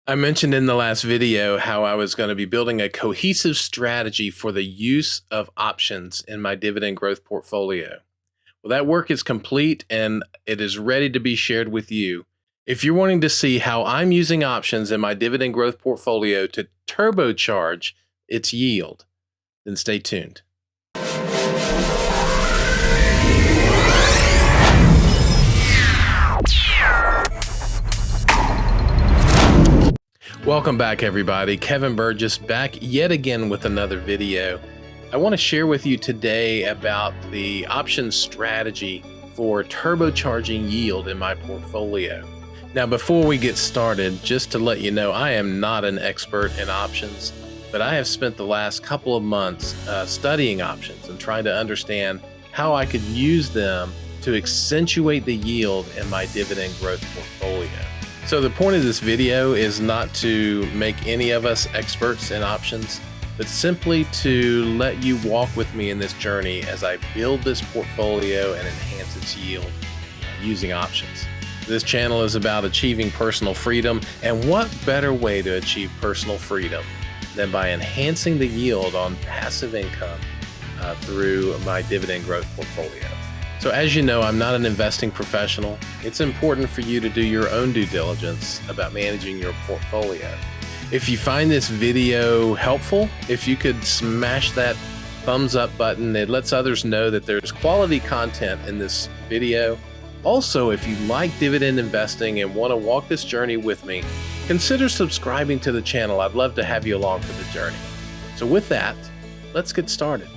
I mentioned in the last video how I was going to be building a cohesive strategy for the use of options in my dividend growth portfolio. Well, that work is complete and it is ready to be shared with you. If you're wanting to see how I'm using options in my dividend growth portfolio to turbocharge its yield, then stay tuned. Welcome back, everybody. Kevin Burgess back yet again with another video. I want to share with you today about the option strategy for turbocharging yield in my portfolio. Now, before we get started, just to let you know, I am not an expert in options, but I have spent the last couple of months studying options and trying to understand how I could use them to accentuate the yield in my dividend growth portfolio. So the point of this video is not to make any of us experts in options, but simply to let you walk with me in this journey as I build this portfolio and enhance its yield using options. This channel is about achieving personal freedom, and what better way to achieve personal freedom than by enhancing the yield on passive income through my dividend growth portfolio. So as you know, I'm not an investing professional. It's important for you to do your own due diligence about managing your portfolio. If you find this video helpful, if you could smash that thumbs up button, it lets others know that there's quality content in this video. Also, if you like dividend investing and want to walk this journey with me, consider subscribing to the channel. I'd love to have you along for the journey. So with that, let's get started.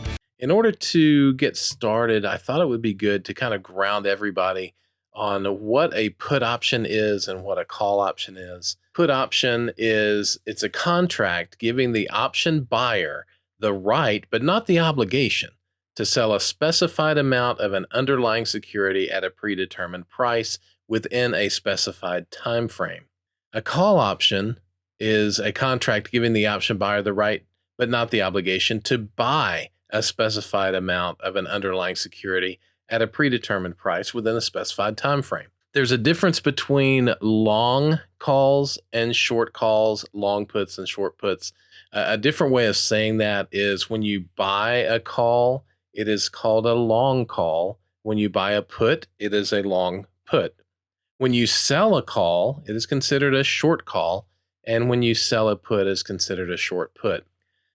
In order to get started, I thought it would be good to kind of ground everybody on what a put option is and what a call option is. Put option it's a contract giving the option buyer the right, but not the obligation, to sell a specified amount of an underlying security at a predetermined price within a specified time frame. A call option is a contract giving the option buyer the right, but not the obligation, to buy a specified amount of an underlying security at a predetermined price within a specified time frame. There's a difference between long calls and short calls, long puts and short puts. A different way of saying that is when you buy a call, it is called a long call. When you buy a put, it is a long put. When you sell a call, it is considered a short call, and when you sell a put, it is considered a short put.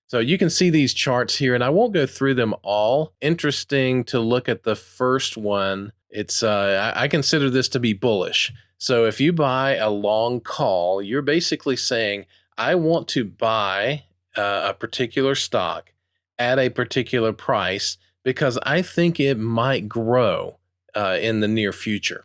So you can see these charts here, and I won't go through them all. Interesting to look at the first one. It's I consider this to be bullish. So if you buy a long call, you're basically saying, I want to buy a particular stock at a particular price because I think it might grow in the near future.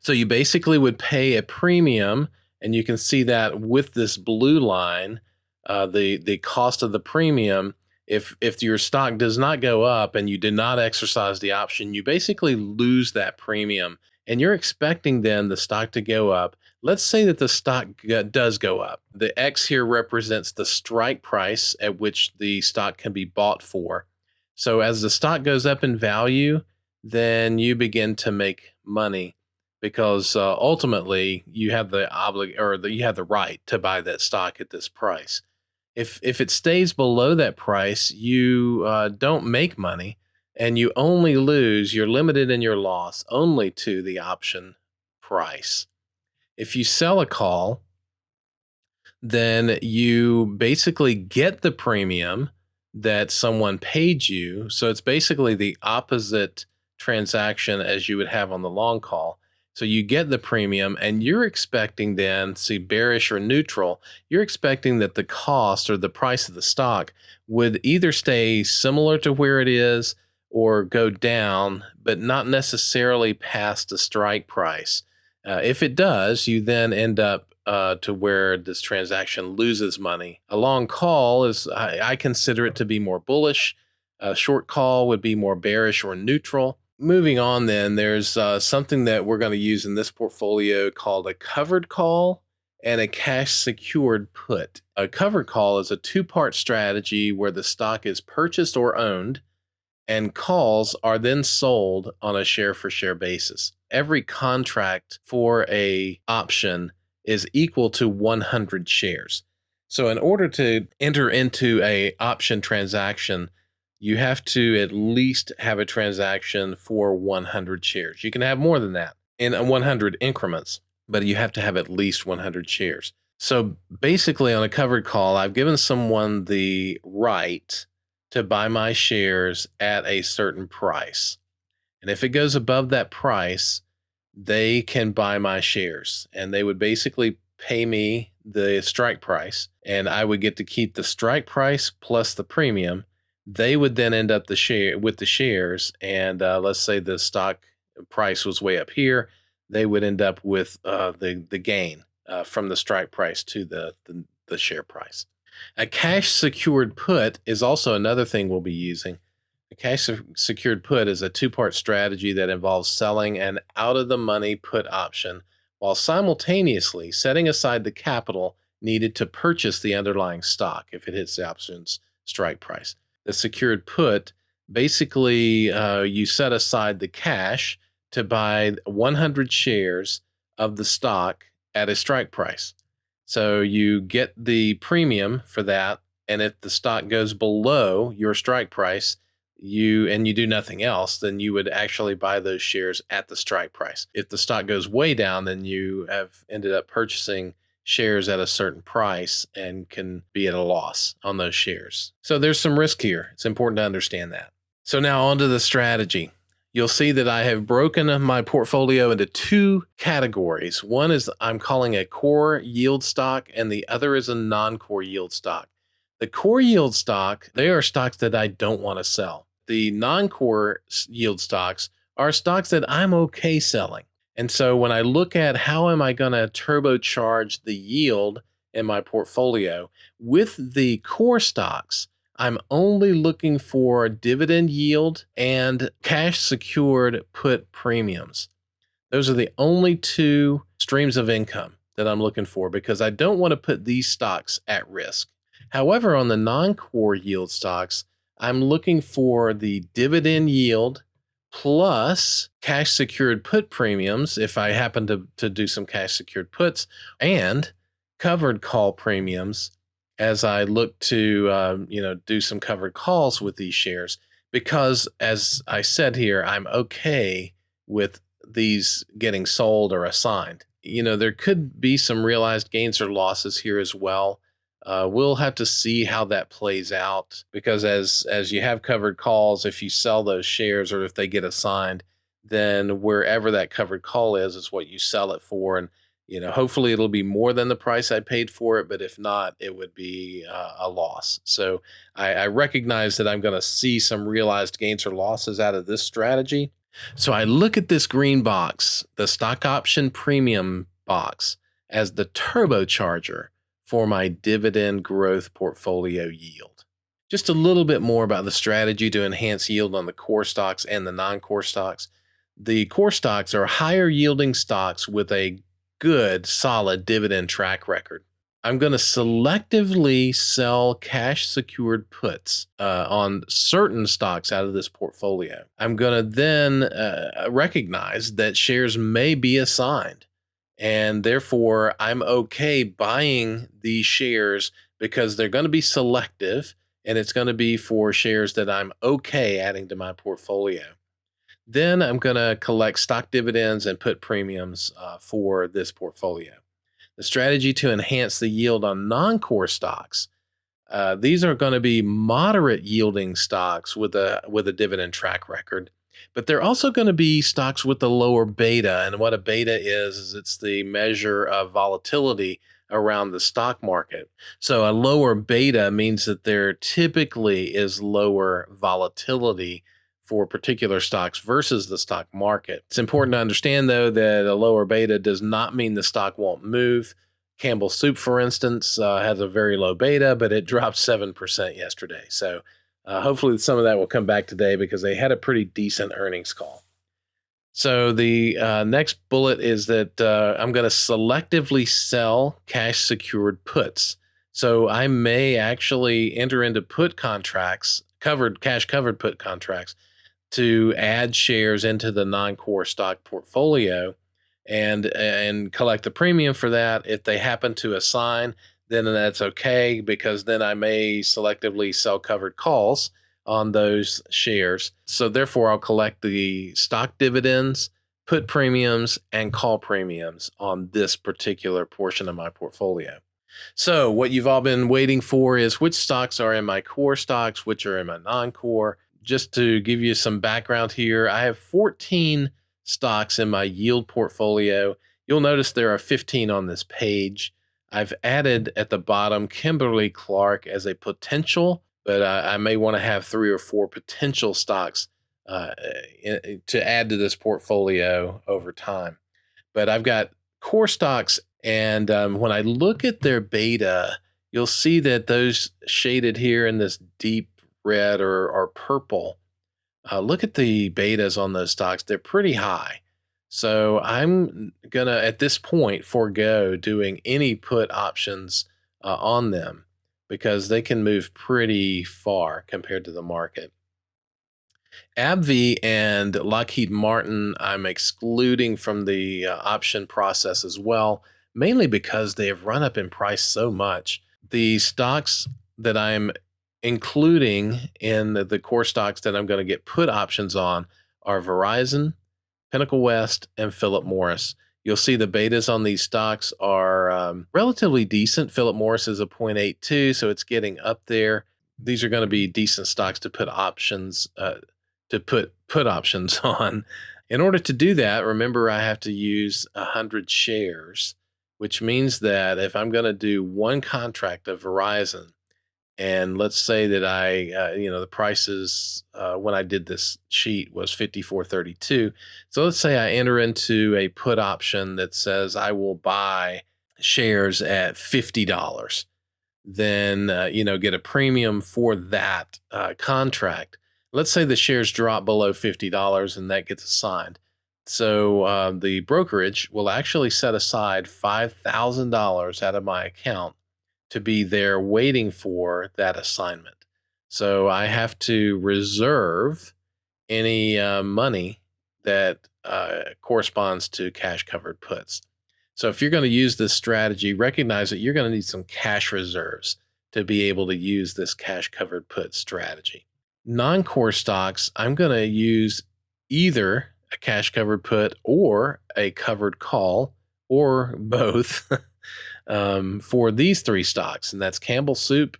So you basically would pay a premium, and you can see that with this blue line, the cost of the premium. If your stock does not go up and you did not exercise the option, you basically lose that premium, and you're expecting then the stock to go up. Let's say that the stock does go up. The X here represents the strike price at which the stock can be bought for. So as the stock goes up in value, then you begin to make money, because ultimately you have the right to buy that stock at this price. If it stays below that price, you don't make money, and you only lose. You're limited in your loss only to the option price. If you sell a call, then you basically get the premium that someone paid you. So it's basically the opposite transaction as you would have on the long call. So you get the premium, and you're expecting then, see, bearish or neutral, you're expecting that the cost or the price of the stock would either stay similar to where it is or go down, but not necessarily past the strike price. If it does, you then end up to where this transaction loses money. A long call is, I consider it to be more bullish. A short call would be more bearish or neutral. Moving on then, there's something that we're going to use in this portfolio called a covered call and a cash secured put. A covered call is a two-part strategy where the stock is purchased or owned, and calls are then sold on a share-for-share basis. Every contract for a option is equal to 100 shares. So in order to enter into a option transaction, you have to at least have a transaction for 100 shares. You can have more than that in 100 increments, but you have to have at least 100 shares. So basically, on a covered call, I've given someone the right to buy my shares at a certain price. And if it goes above that price, they can buy my shares, and they would basically pay me the strike price, and I would get to keep the strike price plus the premium. They would then end up with the shares, and let's say the stock price was way up here, they would end up with the gain from the strike price to the share price. A cash secured put is also another thing we'll be using. A cash secured put is a two-part strategy that involves selling an out-of-the-money put option while simultaneously setting aside the capital needed to purchase the underlying stock if it hits the option's strike price. The secured put, basically, you set aside the cash to buy 100 shares of the stock at a strike price. So you get the premium for that, and if the stock goes below your strike price, you do nothing else, then you would actually buy those shares at the strike price. If the stock goes way down, then you have ended up purchasing shares at a certain price and can be at a loss on those shares. So there's some risk here. It's important to understand that. So now on to the strategy. You'll see that I have broken my portfolio into two categories. One is I'm calling a core yield stock, and the other is a non-core yield stock. The core yield stock, they are stocks that I don't want to sell. The non-core yield stocks are stocks that I'm okay selling. And so when I look at how am I going to turbocharge the yield in my portfolio with the core stocks, I'm only looking for dividend yield and cash secured put premiums. Those are the only two streams of income that I'm looking for because I don't want to put these stocks at risk. However, on the non-core yield stocks, I'm looking for the dividend yield plus cash secured put premiums if I happen to do some cash secured puts, and covered call premiums as I look to do some covered calls with these shares, because as I said here, I'm okay with these getting sold or assigned. There could be some realized gains or losses here as well. We'll have to see how that plays out, because as you have covered calls, if you sell those shares or if they get assigned, then wherever that covered call is what you sell it for. And hopefully it'll be more than the price I paid for it, but if not, it would be a loss. So I recognize that I'm going to see some realized gains or losses out of this strategy. So I look at this green box, the stock option premium box, as the turbocharger for my dividend growth portfolio yield. Just a little bit more about the strategy to enhance yield on the core stocks and the non-core stocks. The core stocks are higher yielding stocks with a good, solid dividend track record. I'm going to selectively sell cash secured puts on certain stocks out of this portfolio. I'm going to then recognize that shares may be assigned, and therefore I'm okay buying these shares because they're going to be selective, and it's going to be for shares that I'm okay adding to my portfolio. Then I'm going to collect stock dividends and put premiums for this portfolio. The strategy to enhance the yield on non-core stocks, these are going to be moderate yielding stocks with a dividend track record, but they're also going to be stocks with a lower beta. And what a beta is it's the measure of volatility around the stock market. So a lower beta means that there typically is lower volatility for particular stocks versus the stock market. It's important to understand, though, that a lower beta does not mean the stock won't move. Campbell Soup, for instance, has a very low beta, but it dropped 7% yesterday. So hopefully some of that will come back today because they had a pretty decent earnings call. So the next bullet is that I'm going to selectively sell cash secured puts. So I may actually enter into put contracts, cash covered put contracts, to add shares into the non-core stock portfolio. and collect the premium for that. If they happen to assign, then that's okay, because then I may selectively sell covered calls on those shares. So therefore, I'll collect the stock dividends, put premiums, and call premiums on this particular portion of my portfolio. So what you've all been waiting for is which stocks are in my core stocks, which are in my non-core. Just to give you some background here, I have 14 stocks in my yield portfolio. You'll notice there are 15 on this page. I've added at the bottom Kimberly Clark as a potential, but I may want to have 3 or 4 potential stocks uh, to add to this portfolio over time. But I've got core stocks, and when I look at their beta, you'll see that those shaded here in this deep red or purple, look at the betas on those stocks. They're pretty high. So I'm gonna, at this point, forego doing any put options on them, because they can move pretty far compared to the market. AbbVie and Lockheed Martin, I'm excluding from the option process as well, mainly because they have run up in price so much. The stocks that I'm including in the core stocks that I'm going to get put options on are Verizon, Pinnacle West, and Philip Morris. You'll see the betas on these stocks are relatively decent. Philip Morris is a 0.82, so it's getting up there. These are going to be decent stocks to put options put options on. In order to do that, remember I have to use 100 shares, which means that if I'm going to do one contract of Verizon, and let's say that the prices when I did this sheet was 54.32. So let's say I enter into a put option that says I will buy shares at $50, then get a premium for that contract. Let's say the shares drop below $50 and that gets assigned. So the brokerage will actually set aside $5,000 out of my account to be there waiting for that assignment. So I have to reserve any money that corresponds to cash covered puts. So if you're going to use this strategy, recognize that you're going to need some cash reserves to be able to use this cash covered put strategy. Non-core stocks, I'm going to use either a cash covered put or a covered call, or both, for these 3 stocks, and that's Campbell Soup,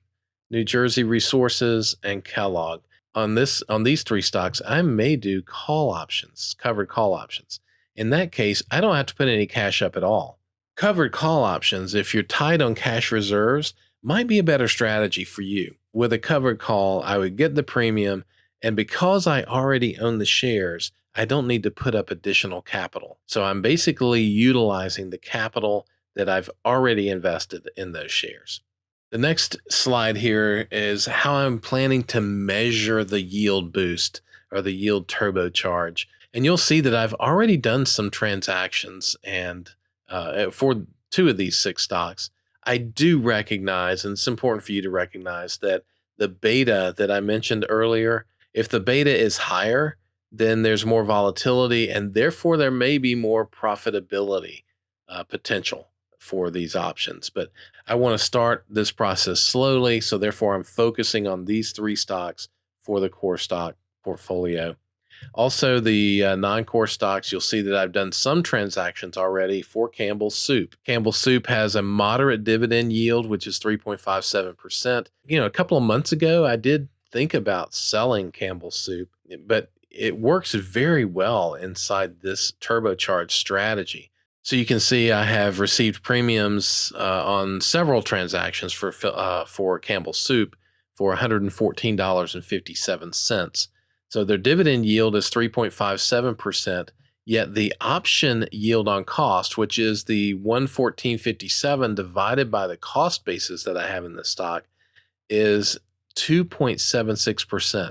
New Jersey Resources, and Kellogg. On these 3 stocks, I may do call options, covered call options. In that case, I don't have to put any cash up at all. Covered call options, if you're tight on cash reserves, might be a better strategy for you. With a covered call, I would get the premium, and because I already own the shares, I don't need to put up additional capital. So I'm basically utilizing the capital that I've already invested in those shares. The next slide here is how I'm planning to measure the yield boost or the yield turbocharge. And you'll see that I've already done some transactions, and for 2 of these 6 stocks. I do recognize, and it's important for you to recognize, that the beta that I mentioned earlier, if the beta is higher, then there's more volatility, and therefore there may be more profitability potential for these options. But I want to start this process slowly, so therefore I'm focusing on these 3 stocks for the core stock portfolio. Also, the non-core stocks, you'll see that I've done some transactions already for Campbell Soup. Campbell Soup has a moderate dividend yield, which is 3.57%. A couple of months ago, I did think about selling Campbell Soup, but it works very well inside this turbocharged strategy. So you can see I have received premiums on several transactions for Campbell Soup for $114.57. So their dividend yield is 3.57%, yet the option yield on cost, which is the 114.57 divided by the cost basis that I have in the stock, is 2.76%.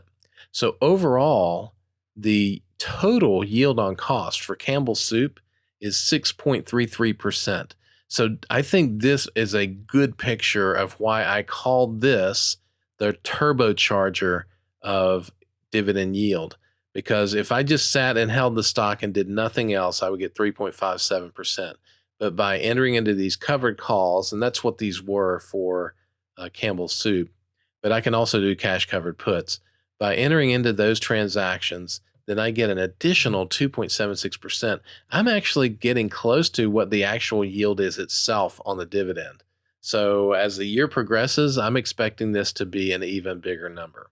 So overall, the total yield on cost for Campbell Soup is 6.33%. So I think this is a good picture of why I call this the turbocharger of dividend yield, because if I just sat and held the stock and did nothing else, I would get 3.57%. But by entering into these covered calls, and that's what these were for Campbell's Soup, but I can also do cash covered puts. By entering into those transactions, then I get an additional 2.76%. I'm actually getting close to what the actual yield is itself on the dividend. So as the year progresses, I'm expecting this to be an even bigger number.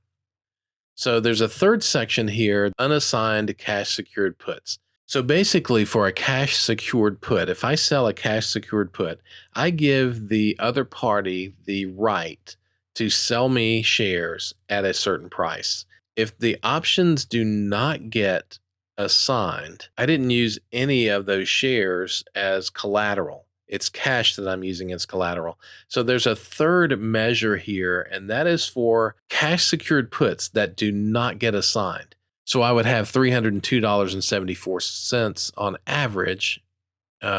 So there's a third section here, unassigned cash secured puts. So basically for a cash secured put, if I sell a cash secured put, I give the other party the right to sell me shares at a certain price. If the options do not get assigned, I didn't use any of those shares as collateral. It's cash that I'm using as collateral. So there's a third measure here, and that is for cash secured puts that do not get assigned. So I would have $302.74 on average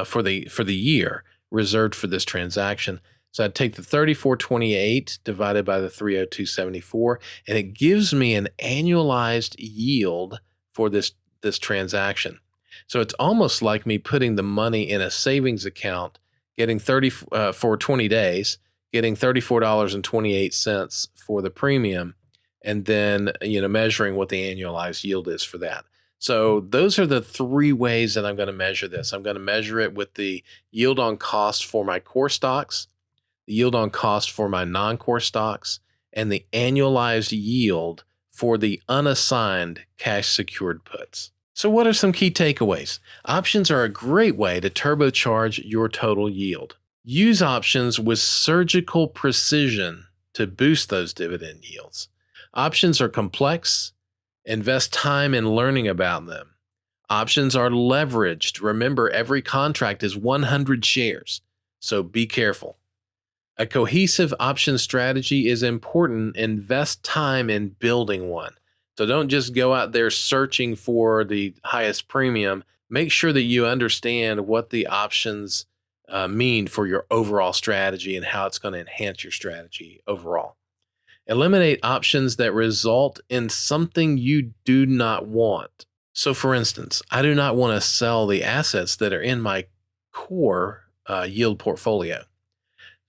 for the year reserved for this transaction. So I'd take the 34.28 divided by the 302.74, and it gives me an annualized yield for this transaction. So it's almost like me putting the money in a savings account, getting for 20 days, getting $34.28 for the premium, and then measuring what the annualized yield is for that. So those are the three ways that I'm going to measure this. I'm going to measure it with the yield on cost for my core stocks, the yield on cost for my non-core stocks, and the annualized yield for the unassigned cash secured puts. So what are some key takeaways? Options are a great way to turbocharge your total yield. Use options with surgical precision to boost those dividend yields. Options are complex. Invest time in learning about them. Options are leveraged. Remember, every contract is 100 shares, so be careful. A cohesive option strategy is important. Invest time in building one. So don't just go out there searching for the highest premium. Make sure that you understand what the options mean for your overall strategy and how it's going to enhance your strategy overall. Eliminate options that result in something you do not want. So for instance, I do not want to sell the assets that are in my core yield portfolio.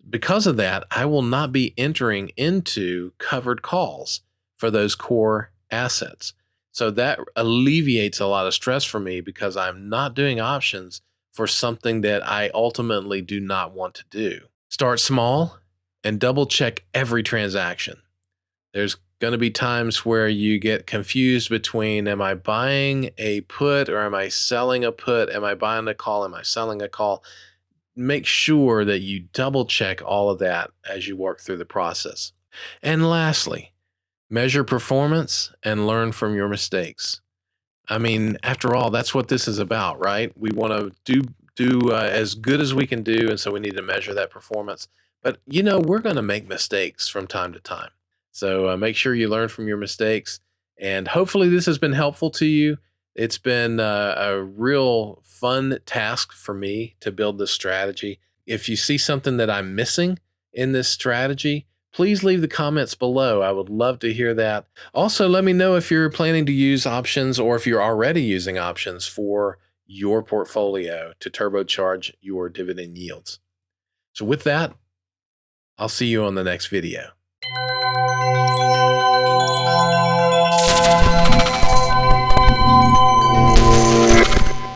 Because of that, I will not be entering into covered calls for those core assets. So that alleviates a lot of stress for me because I'm not doing options for something that I ultimately do not want to do. Start small and double check every transaction. There's going to be times where you get confused between, am I buying a put or am I selling a put? Am I buying a call? Am I selling a call? Make sure that you double check all of that as you work through the process. And lastly, measure performance and learn from your mistakes. I mean, after all, that's what this is about, right? We want to do as good as we can do, and so we need to measure that performance. But we're going to make mistakes from time to time. So make sure you learn from your mistakes, and hopefully this has been helpful to you. It's been a real fun task for me to build this strategy. If you see something that I'm missing in this strategy, please leave the comments below. I would love to hear that. Also, let me know if you're planning to use options or if you're already using options for your portfolio to turbocharge your dividend yields. So with that, I'll see you on the next video.